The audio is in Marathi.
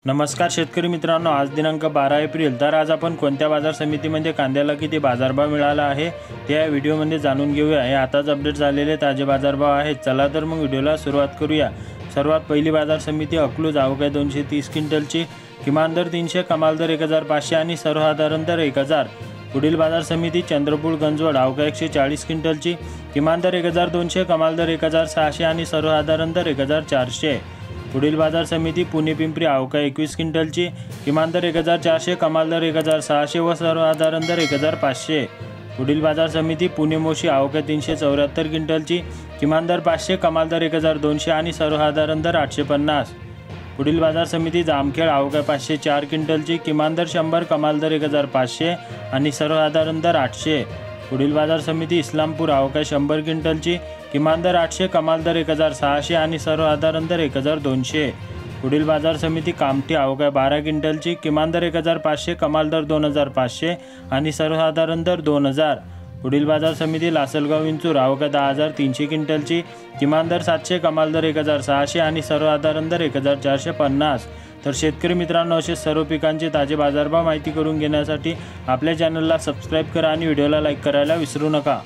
नमस्कार शेतकरी मित्रांनो, आज दिनांक 12 एप्रिल। तर आज आपण कोणत्या बाजार समितीमध्ये कांद्याला किती बाजारभाव मिळाला आहे ते या व्हिडिओमध्ये जाणून घेऊया। हे आताच अपडेट झालेले ताजे बाजारभाव आहेत। चला तर मग व्हिडिओला सुरुवात करूया। सर्वात पहिली बाजार समिती अकलूज, आवक आहे 230 क्विंटलची, किमान दर 300, कमाल दर 1500 आणि सर्वसाधारण दर 1000। पुढील बाजार समिती चंद्रपूर गंजवड, आवक 140 क्विंटलची, किमान दर 1200, कमाल दर 1600 आणि सर्वसाधारण दर 1400। पुढील बाजार समिती पुणे पिंपरी, आवक 21 क्विंटलची, किमान दर 1400, कमाल दर 1600 व सर्वसाधारण दर 1500। पुढील बाजार समिती पुणे मोशी, आवक 374 क्विंटलची, किमान दर 500, कमाल दर 1200 आणि सर्वसाधारण दर 850। पुढील बाजार समिती जामखेड, आवक 504 क्विंटलची, किमान दर 100, कमाल दर 1500 आणि सर्वसाधारण दर 800। पुढील बाजार समिती इस्लामपूर, आवक 100 क्विंटलची, किमान दर 800, कमाल दर 1600 आणि सर्वसाधारण दर 1200। पुढील बाजार समिती कामठी, आवक 12 क्विंटलची, किमान दर 1500, कमाल दर 2500 आणि सर्वसाधारण दर 2000। पुढील बाजार समिती लासलगाव विंचूर, आवक 10300 क्विंटलची, किमान दर 700, कमाल दर 1600 आणि सर्वसाधारण दर 1450। तर शेतकरी मित्रांनो, असे सर्व पिकांचे ताजे बाजारभाव माहिती करून घेण्यासाठी आपल्या चॅनलला सबस्क्राईब करा आणि व्हिडिओला लाईक करायला विसरू नका।